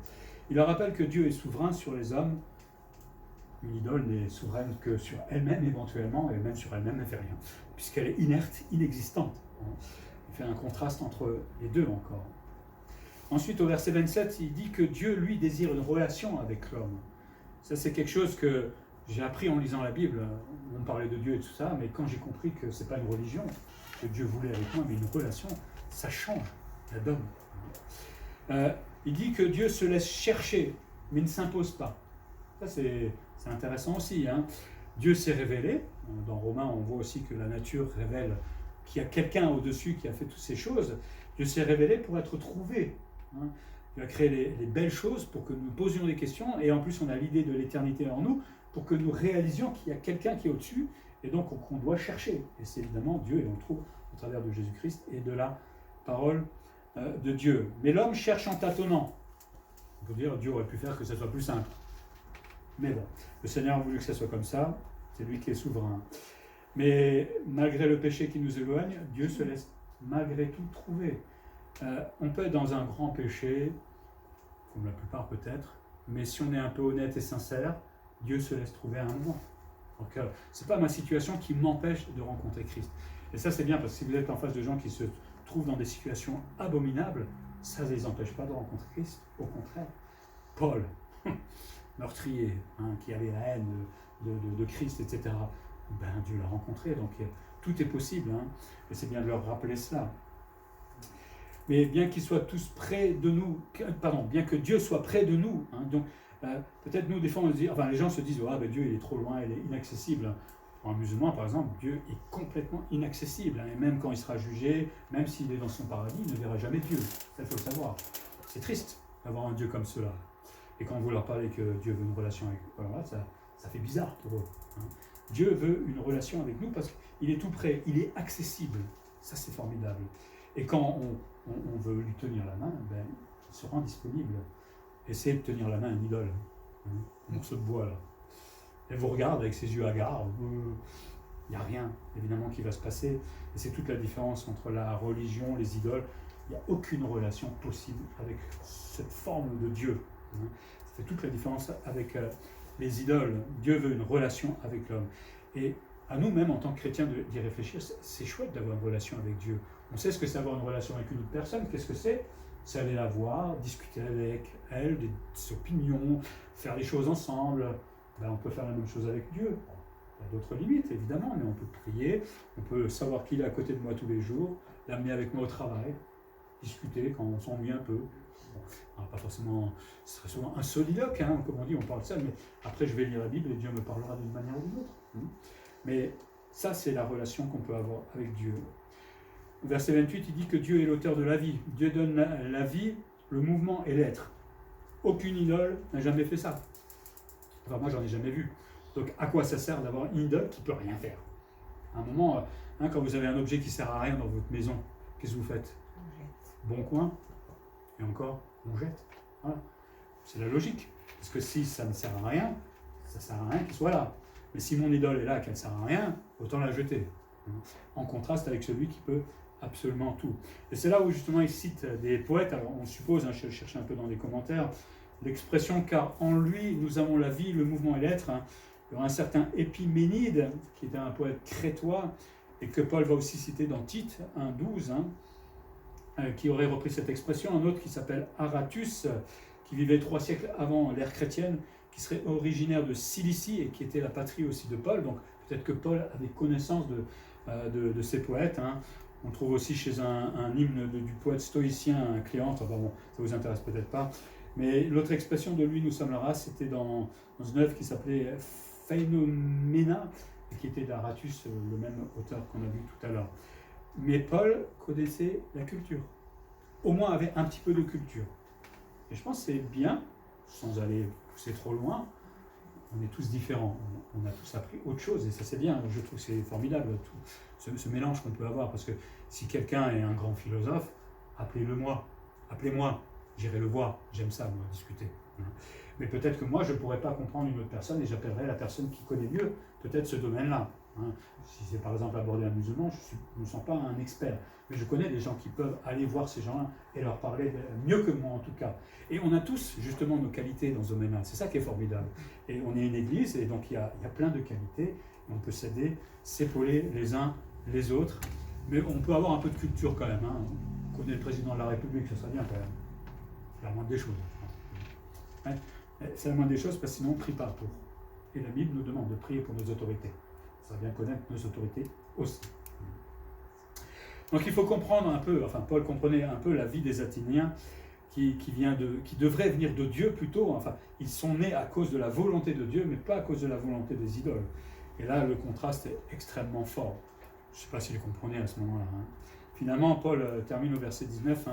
Il leur rappelle que Dieu est souverain sur les hommes. Une idole n'est souveraine que sur elle-même éventuellement, et même sur elle-même ne fait rien, puisqu'elle est inerte, inexistante. Il fait un contraste entre les deux encore. Ensuite, au verset 27, il dit que Dieu, lui, désire une relation avec l'homme. Ça, c'est quelque chose que j'ai appris en lisant la Bible. On parlait de Dieu et tout ça, mais quand j'ai compris que ce n'est pas une religion que Dieu voulait avec moi, mais une relation, ça change la donne. Il dit que Dieu se laisse chercher, mais ne s'impose pas. Ça, c'est intéressant aussi. Hein. Dieu s'est révélé. Dans Romains, on voit aussi que la nature révèle qu'il y a quelqu'un au-dessus qui a fait toutes ces choses. Dieu s'est révélé pour être trouvé. Hein. Il a créé les belles choses pour que nous posions des questions. Et en plus, on a l'idée de l'éternité en nous pour que nous réalisions qu'il y a quelqu'un qui est au-dessus et donc qu'on doit chercher. Et c'est évidemment Dieu, et on le trouve au travers de Jésus-Christ et de la parole de Dieu. Mais l'homme cherche en tâtonnant. On peut dire Dieu aurait pu faire que ça soit plus simple. Mais bon, le Seigneur a voulu que ça soit comme ça, c'est lui qui est souverain. Mais malgré le péché qui nous éloigne, Dieu se laisse malgré tout trouver. On peut être dans un grand péché, comme la plupart peut-être, mais si on est un peu honnête et sincère, Dieu se laisse trouver à un moment. Donc ce n'est pas ma situation qui m'empêche de rencontrer Christ. Et ça c'est bien, parce que si vous êtes en face de gens qui se trouvent dans des situations abominables, ça ne les empêche pas de rencontrer Christ. Au contraire, Paul, meurtrier, hein, qui avait la haine de Christ, etc. Ben, Dieu l'a rencontré, donc tout est possible, hein, et c'est bien de leur rappeler cela. Mais bien qu'ils soient tous près de nous, bien que Dieu soit près de nous, hein, donc peut-être nous, des fois, les gens se disent, ben, Dieu il est trop loin, il est inaccessible. Pour un musulman, par exemple, Dieu est complètement inaccessible, hein, et même quand il sera jugé, même s'il est dans son paradis, il ne verra jamais Dieu. Ça, il faut le savoir. C'est triste d'avoir un Dieu comme cela. Et quand vous leur parlez que Dieu veut une relation avec eux, voilà, ça fait bizarre pour eux. Hein. Dieu veut une relation avec nous parce qu'il est tout près, il est accessible. Ça, c'est formidable. Et quand on veut lui tenir la main, ben, il se rend disponible. Essayez de tenir la main à une idole, hein, un morceau de bois, là. Elle vous regarde avec ses yeux hagards. Il n'y a rien, évidemment, qui va se passer. Et c'est toute la différence entre la religion, les idoles. Il n'y a aucune relation possible avec cette forme de Dieu. Hein. Ça fait toute la différence avec les idoles. Dieu veut une relation avec l'homme. Et à nous-mêmes, en tant que chrétiens, d'y réfléchir, c'est chouette d'avoir une relation avec Dieu. On sait ce que c'est avoir une relation avec une autre personne. Qu'est-ce que c'est? C'est aller la voir, discuter avec elle, des opinions, faire les choses ensemble. Ben, on peut faire la même chose avec Dieu. Il y a d'autres limites, évidemment, mais on peut prier, on peut savoir qu'il est à côté de moi tous les jours, l'amener avec moi au travail, discuter quand on s'ennuie un peu. Bon, pas forcément, ce serait souvent un soliloque, hein, comme on dit, on parle seul, mais après je vais lire la Bible et Dieu me parlera d'une manière ou d'une autre. Mais ça, c'est la relation qu'on peut avoir avec Dieu. Verset 28, il dit que Dieu est l'auteur de la vie. Dieu donne la vie, le mouvement et l'être. Aucune idole n'a jamais fait ça. Enfin, moi, j'en ai jamais vu. Donc, à quoi ça sert d'avoir une idole qui ne peut rien faire? À un moment, hein, quand vous avez un objet qui ne sert à rien dans votre maison, qu'est-ce que vous faites? On jette. Bon coin. Et encore, on jette. Voilà. C'est la logique. Parce que si ça ne sert à rien, ça ne sert à rien qu'il soit là. Mais si mon idole est là, qu'elle ne sert à rien, autant la jeter. En contraste avec celui qui peut absolument tout. Et c'est là où justement il cite des poètes, alors on suppose, je cherche un peu dans les commentaires, l'expression « car en lui nous avons la vie, le mouvement et l'être ». Il y aura un certain Épiménide, qui était un poète crétois, et que Paul va aussi citer dans Tite 1,12, qui aurait repris cette expression. Un autre qui s'appelle Aratus, qui vivait 3 siècles avant l'ère chrétienne, qui serait originaire de Cilicie et qui était la patrie aussi de Paul. Donc peut-être que Paul avait connaissance de ces poètes. On trouve aussi chez un hymne du poète stoïcien Cléante, enfin bon, ça vous intéresse peut-être pas. Mais l'autre expression de lui, nous sommes la race, c'était dans une œuvre qui s'appelait Phainomena, et qui était d'Aratus, le même auteur qu'on a vu tout à l'heure. Mais Paul connaissait la culture, au moins avait un petit peu de culture. Et je pense que c'est bien, sans aller pousser trop loin, on est tous différents, on a tous appris autre chose, et ça c'est bien, je trouve que c'est formidable, tout ce mélange qu'on peut avoir, parce que si quelqu'un est un grand philosophe, appelez-moi, j'irai le voir, j'aime ça, moi, discuter. Mais peut-être que moi, je ne pourrais pas comprendre une autre personne, et j'appellerai la personne qui connaît mieux, peut-être ce domaine-là. Si c'est par exemple aborder un musulman, je ne me sens pas un expert, mais je connais des gens qui peuvent aller voir ces gens-là et leur parler mieux que moi en tout cas. Et on a tous justement nos qualités dans ce domaine-là, c'est ça qui est formidable. Et on est une église, et donc il y a plein de qualités, et on peut s'aider, s'épauler les uns les autres, mais on peut avoir un peu de culture quand même. On connaît le président de la République, ça serait bien quand même. C'est la moindre des choses. C'est la moindre des choses parce que sinon on ne prie pas pour. Et la Bible nous demande de prier pour nos autorités. Ça va bien connaître nos autorités aussi. Donc il faut comprendre un peu, enfin Paul comprenait un peu la vie des Athéniens qui devrait venir de Dieu plutôt. Enfin, ils sont nés à cause de la volonté de Dieu, mais pas à cause de la volonté des idoles. Et là, le contraste est extrêmement fort. Je ne sais pas s'il comprenait à ce moment-là. Finalement, Paul termine au verset 19,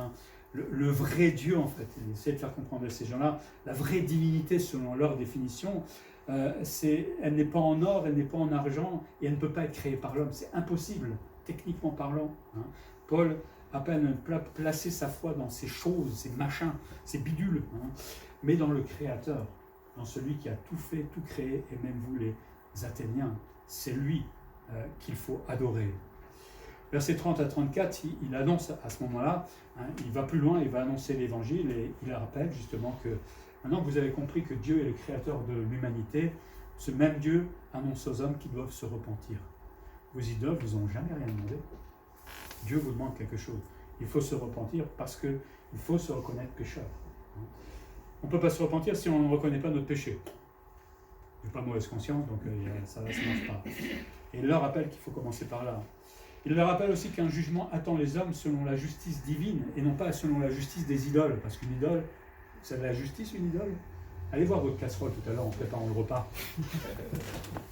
le vrai Dieu, en fait, il essaie de faire comprendre à ces gens-là, la vraie divinité selon leur définition, elle n'est pas en or, elle n'est pas en argent, et elle ne peut pas être créée par l'homme. C'est impossible, techniquement parlant. Paul a peine placé sa foi dans ces choses, ces machins, ces bidules, mais dans le Créateur, dans celui qui a tout fait, tout créé, et même vous les Athéniens, c'est lui qu'il faut adorer. Versets 30 à 34, il annonce à ce moment-là, il va plus loin, il va annoncer l'évangile et il rappelle justement que maintenant que vous avez compris que Dieu est le créateur de l'humanité, ce même Dieu annonce aux hommes qu'ils doivent se repentir. Vos idoles ne vous ont jamais rien demandé. Dieu vous demande quelque chose. Il faut se repentir parce qu'il faut se reconnaître pécheur. On ne peut pas se repentir si on ne reconnaît pas notre péché. Je n'ai pas mauvaise conscience, donc ça ne marche pas. Et il leur rappelle qu'il faut commencer par là. Il leur rappelle aussi qu'un jugement attend les hommes selon la justice divine et non pas selon la justice des idoles. Parce qu'une idole, c'est de la justice, une idole. Allez voir votre casserole tout à l'heure en préparant le repas.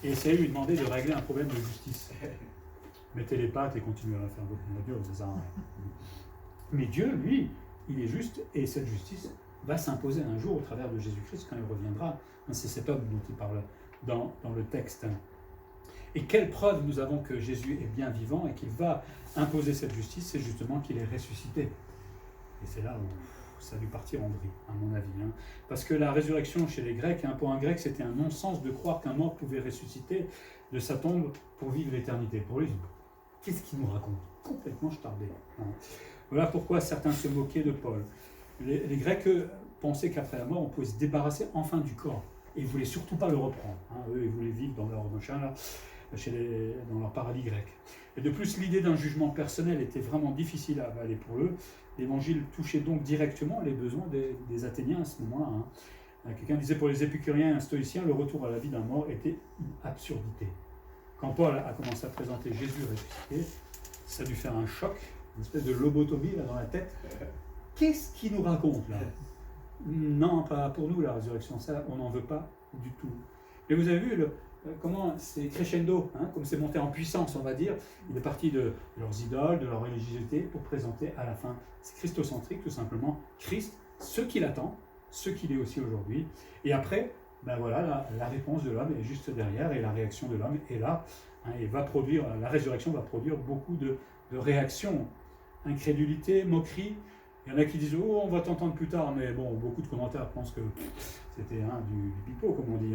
Et essayez de lui demander de régler un problème de justice. Mettez les pâtes et continuez à faire votre Dieu, ça sert à rien. Mais Dieu, lui, il est juste et cette justice va s'imposer un jour au travers de Jésus-Christ quand il reviendra. C'est cet homme dont il parle dans le texte. Et quelle preuve nous avons que Jésus est bien vivant et qu'il va imposer cette justice, c'est justement qu'il est ressuscité. Et c'est là où ça a dû partir en vrille, à mon avis. Parce que la résurrection chez les Grecs, pour un Grec, c'était un non-sens de croire qu'un mort pouvait ressusciter de sa tombe pour vivre l'éternité. Pour lui, qu'est-ce qu'il nous raconte? Complètement starbé. Voilà pourquoi certains se moquaient de Paul. Les Grecs pensaient qu'après la mort, on pouvait se débarrasser enfin du corps. Et ils ne voulaient surtout pas le reprendre. Eux, ils voulaient vivre dans leur machin, là, dans leur paradis grec. Et de plus, l'idée d'un jugement personnel était vraiment difficile à avaler pour eux. L'évangile touchait donc directement les besoins des Athéniens à ce moment-là. Quelqu'un disait pour les épicuriens et un stoïcien, le retour à la vie d'un mort était une absurdité. Quand Paul a commencé à présenter Jésus ressuscité, ça a dû faire un choc, une espèce de lobotomie là, dans la tête. Qu'est-ce qu'il nous raconte là? Non, pas pour nous la résurrection, ça on n'en veut pas du tout. Mais vous avez vu comment c'est crescendo, comme c'est monté en puissance, on va dire. Il est parti de leurs idoles, de leur religiosité, pour présenter à la fin, c'est christocentrique tout simplement, Christ, ce qu'il attend, ce qu'il est aussi aujourd'hui. Et après, ben voilà, la réponse de l'homme est juste derrière, et la réaction de l'homme est là, et la résurrection va produire beaucoup de réactions, incrédulité, moquerie. Il y en a qui disent « Oh, on va t'entendre plus tard », mais bon, beaucoup de commentaires pensent que c'était du pipeau, comme on dit,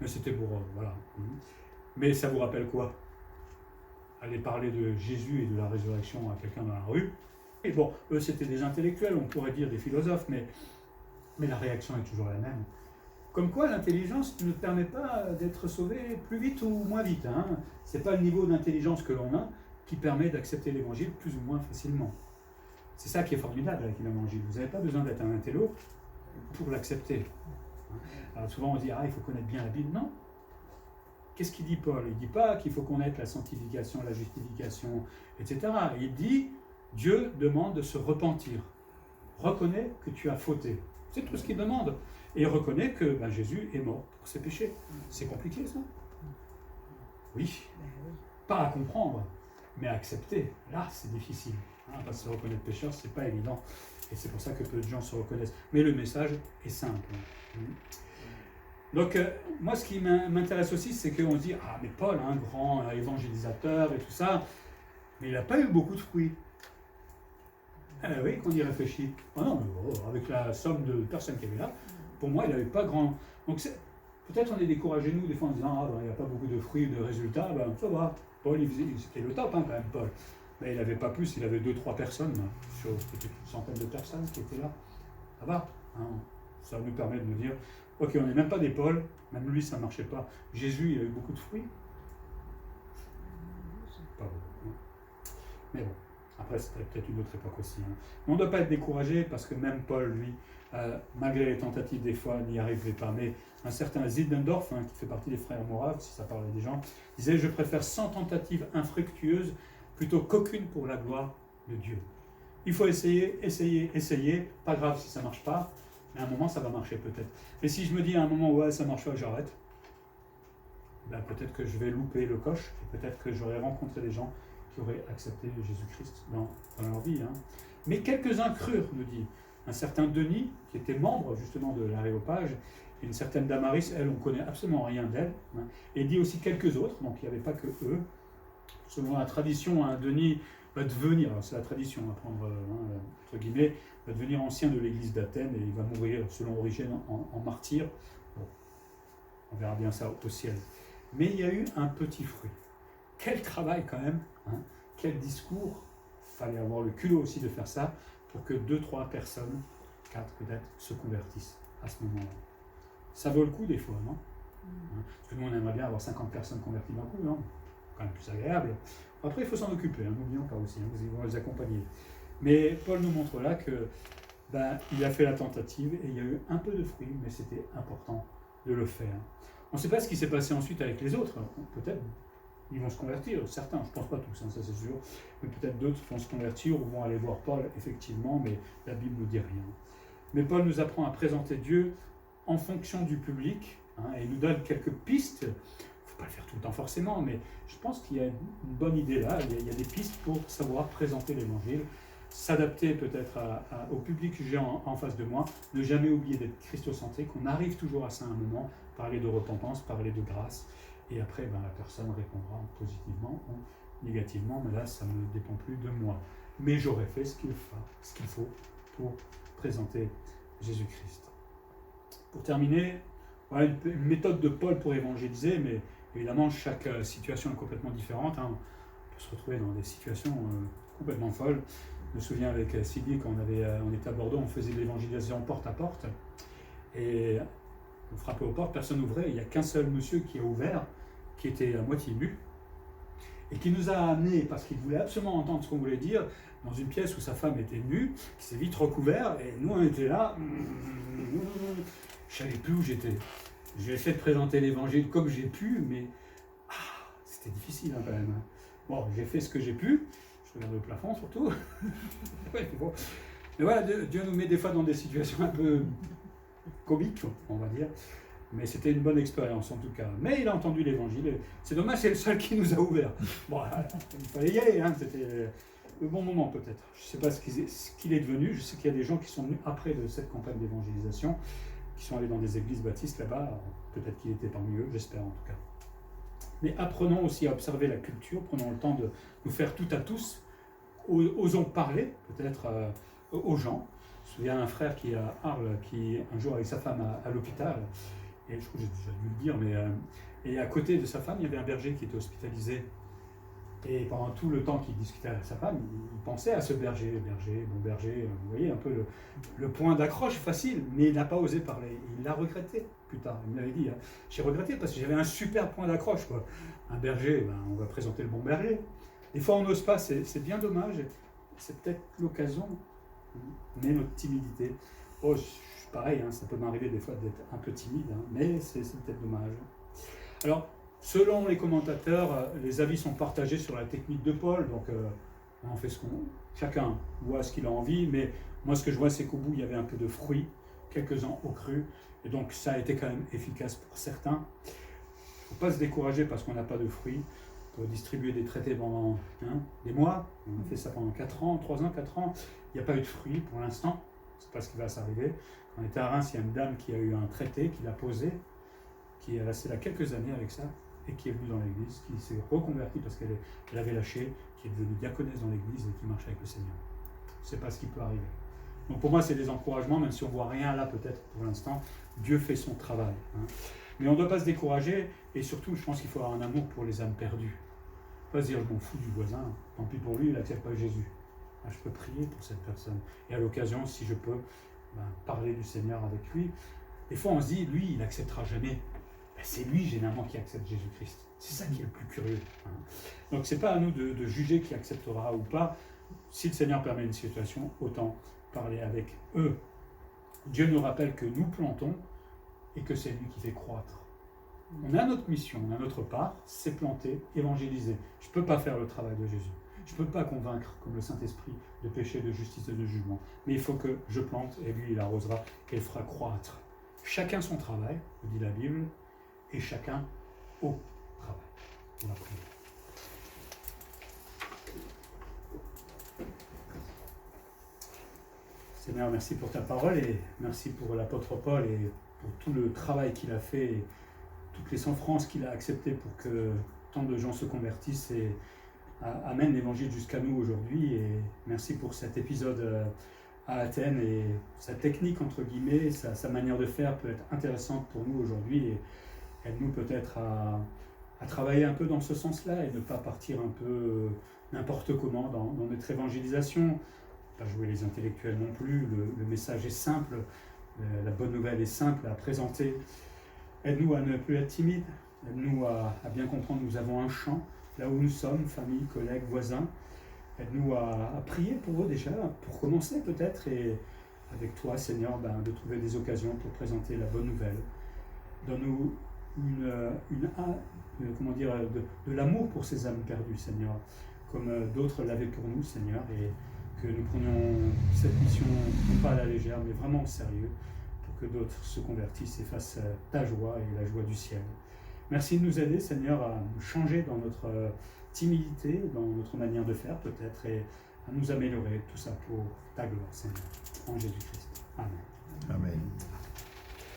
mais c'était pour... voilà. Mais ça vous rappelle quoi? aller parler de Jésus et de la résurrection à quelqu'un dans la rue. Et bon, eux c'était des intellectuels, on pourrait dire des philosophes, mais la réaction est toujours la même. Comme quoi l'intelligence ne permet pas d'être sauvé plus vite ou moins vite. Hein. Ce n'est pas le niveau d'intelligence que l'on a qui permet d'accepter l'évangile plus ou moins facilement. C'est ça qui est formidable avec l'évangile. Vous n'avez pas besoin d'être un intello pour l'accepter. Alors souvent on dit, il faut connaître bien la Bible. Non. Qu'est-ce qu'il dit Paul? Il ne dit pas qu'il faut connaître la sanctification, la justification, etc. Il dit, Dieu demande de se repentir. Reconnais que tu as fauté. C'est tout ce qu'il demande. Et reconnais que Jésus est mort pour ses péchés. C'est compliqué ça? Oui. Pas à comprendre, mais à accepter. Là, c'est difficile. Parce que se reconnaître pécheur, c'est pas évident. Et c'est pour ça que peu de gens se reconnaissent. Mais le message est simple. Donc, moi, ce qui m'intéresse aussi, c'est qu'on se dit, mais Paul, un grand évangélisateur et tout ça, mais il n'a pas eu beaucoup de fruits. Oui, qu'on y réfléchit. Non, mais avec la somme de personnes qu'il y avait là, pour moi, il n'avait pas grand... Donc, peut-être on est découragé, nous, des fois, en disant, il n'y a pas beaucoup de fruits, de résultats, ça va. Paul, c'était le top, quand même, Paul. Mais il n'avait pas plus, il avait 2-3 personnes, sur peut-être une centaine de personnes qui étaient là. Ça va. Ça nous permet de nous dire, ok, on n'est même pas des Paul, même lui, ça ne marchait pas. Jésus, il a eu beaucoup de fruits. Pas beaucoup. Mais bon. Après, c'était peut-être une autre époque aussi. On ne doit pas être découragé parce que même Paul, lui, malgré les tentatives des fois, n'y arrivait pas. Mais un certain Zinzendorf, qui fait partie des frères moraves, si ça parlait des gens, disait « Je préfère 100 tentatives infructueuses plutôt qu'aucune pour la gloire de Dieu. » Il faut essayer, pas grave si ça ne marche pas, mais à un moment ça va marcher peut-être. Et si je me dis à un moment, ouais, ça ne marche pas, j'arrête, peut-être que je vais louper le coche, et peut-être que j'aurai rencontré des gens qui auraient accepté Jésus-Christ dans leur vie. Mais quelques-uns crurent, nous dit un certain Denis, qui était membre justement de l'Aréopage, et une certaine Damaris, elle, on ne connaît absolument rien d'elle, et dit aussi quelques autres, donc il n'y avait pas que eux. Selon la tradition, Denis va devenir, alors c'est la tradition à prendre entre guillemets, va devenir ancien de l'église d'Athènes, et il va mourir selon Origène en martyr. Bon, on verra bien ça au ciel. Mais il y a eu un petit fruit. Quel travail quand même, quel discours, il fallait avoir le culot aussi de faire ça pour que 2-3 personnes, 4 peut-être, se convertissent à ce moment-là. Ça vaut le coup des fois, non? Parce que nous on aimerait bien avoir 50 personnes converties d'un coup, non? Quand même plus agréable. Après il faut s'en occuper, n'oublions pas aussi, vous allez les accompagner. Mais Paul nous montre là que il a fait la tentative et il y a eu un peu de fruits, mais c'était important de le faire. On ne sait pas ce qui s'est passé ensuite avec les autres, peut-être. Ils vont se convertir, certains, je ne pense pas tous, ça c'est sûr, mais peut-être d'autres vont se convertir ou vont aller voir Paul, effectivement, mais la Bible ne dit rien. Mais Paul nous apprend à présenter Dieu en fonction du public, et il nous donne quelques pistes. Il ne faut pas le faire tout le temps forcément, mais je pense qu'il y a une bonne idée là, il y a des pistes pour savoir présenter l'Évangile, s'adapter peut-être au public que j'ai en face de moi, ne jamais oublier d'être christocentré, qu'on arrive toujours à ça à un moment, parler de repentance, parler de grâce. Et après, la personne répondra positivement ou négativement, mais là, ça ne dépend plus de moi. Mais j'aurais fait ce qu'il faut pour présenter Jésus-Christ. Pour terminer, voilà une méthode de Paul pour évangéliser, mais évidemment, chaque situation est complètement différente. On peut se retrouver dans des situations complètement folles. Je me souviens avec Sylvie, quand on était à Bordeaux, on faisait de l'évangélisation porte à porte. Et on frappait aux portes, personne n'ouvrait. Il n'y a qu'un seul monsieur qui a ouvert, qui était à moitié nu, et qui nous a amenés, parce qu'il voulait absolument entendre ce qu'on voulait dire, dans une pièce où sa femme était nue, qui s'est vite recouvert, et nous on était là, je ne savais plus où j'étais. J'ai essayé de présenter l'évangile comme j'ai pu, mais c'était difficile quand même. Bon, j'ai fait ce que j'ai pu, je regarde le plafond surtout. Ouais, bon. Mais voilà, Dieu nous met des fois dans des situations un peu comiques, on va dire. Mais c'était une bonne expérience en tout cas. Mais il a entendu l'évangile. C'est dommage, c'est le seul qui nous a ouvert. Bon, il fallait y aller, c'était le bon moment peut-être. Je ne sais pas ce qu'il est devenu. Je sais qu'il y a des gens qui sont venus après de cette campagne d'évangélisation, qui sont allés dans des églises baptistes là-bas. Peut-être qu'il était parmi eux, j'espère en tout cas. Mais apprenons aussi à observer la culture, prenons le temps de nous faire tout à tous. Osons parler peut-être aux gens. Je me souviens d'un frère qui est à Arles, qui un jour avec sa femme à l'hôpital. Et je crois que j'ai déjà dû le dire, mais et à côté de sa femme, il y avait un berger qui était hospitalisé. Et pendant tout le temps qu'il discutait avec sa femme, il pensait à ce berger, vous voyez un peu le point d'accroche facile, mais il n'a pas osé parler. Il l'a regretté plus tard. Il m'avait dit, hein, j'ai regretté parce que j'avais un super point d'accroche, quoi. Un berger, on va présenter le bon berger. Des fois on n'ose pas, c'est bien dommage. C'est peut-être l'occasion, mais notre timidité. Oh, pareil, hein, ça peut m'arriver des fois d'être un peu timide, hein, mais c'est peut-être dommage. Alors, selon les commentateurs, les avis sont partagés sur la technique de Paul, donc on fait chacun voit ce qu'il a envie, mais moi ce que je vois c'est qu'au bout il y avait un peu de fruits, quelques-uns au cru, et donc ça a été quand même efficace pour certains. Il ne faut pas se décourager parce qu'on n'a pas de fruits. On peut distribuer des traités pendant des mois, on a fait ça pendant 4 ans, 3 ans, 4 ans, il n'y a pas eu de fruits pour l'instant, c'est pas ce qui va s'arriver. Quand on était à Reims, il y a une dame qui a eu un traité, qui l'a posé, qui est restée là quelques années avec ça, et qui est venue dans l'église, qui s'est reconvertie parce qu'elle avait lâché, qui est devenue diaconesse dans l'église et qui marche avec le Seigneur. C'est pas ce qui peut arriver. Donc pour moi, c'est des encouragements, même si on ne voit rien là peut-être pour l'instant, Dieu fait son travail. Hein. Mais on ne doit pas se décourager, et surtout, je pense qu'il faut avoir un amour pour les âmes perdues. Pas se dire, je m'en fous du voisin, tant pis pour lui, il n'accepte pas Jésus. Je peux prier pour cette personne. Et à l'occasion, si je peux, parler du Seigneur avec lui. Des fois, on se dit, lui, il n'acceptera jamais. C'est lui, généralement, qui accepte Jésus-Christ. C'est ça qui est le plus curieux. Hein. Donc, ce n'est pas à nous de juger qui acceptera ou pas. Si le Seigneur permet une situation, autant parler avec eux. Dieu nous rappelle que nous plantons et que c'est lui qui fait croître. On a notre mission, on a notre part, c'est planter, évangéliser. Je ne peux pas faire le travail de Jésus. Je ne peux pas convaincre, comme le Saint-Esprit, de péché, de justice et de jugement. Mais il faut que je plante et lui, il arrosera et il fera croître. Chacun son travail, dit la Bible, et chacun au travail. On va prier. Seigneur, merci pour ta parole et merci pour l'apôtre Paul et pour tout le travail qu'il a fait et toutes les souffrances qu'il a acceptées pour que tant de gens se convertissent et amènent l'évangile jusqu'à nous aujourd'hui. Et merci pour cet épisode à Athènes et sa technique, entre guillemets, sa manière de faire peut être intéressante pour nous aujourd'hui et aide-nous peut-être à travailler un peu dans ce sens-là et ne pas partir un peu n'importe comment dans notre évangélisation. Pas jouer les intellectuels non plus, le message est simple, la bonne nouvelle est simple à présenter. Aide-nous à ne plus être timides, aide-nous à bien comprendre que nous avons un champ, là où nous sommes, famille, collègues, voisins. Aide-nous à prier pour eux déjà, pour commencer peut-être, et avec toi, Seigneur, de trouver des occasions pour présenter la bonne nouvelle. Donne-nous de l'amour pour ces âmes perdues, Seigneur, comme d'autres l'avaient pour nous, Seigneur, et que nous prenions cette mission non pas à la légère, mais vraiment au sérieux, pour que d'autres se convertissent et fassent ta joie et la joie du ciel. Merci de nous aider, Seigneur, à nous changer dans notre timidité, dans notre manière de faire peut-être, et à nous améliorer, tout ça pour ta gloire, Seigneur, en Jésus-Christ. Amen.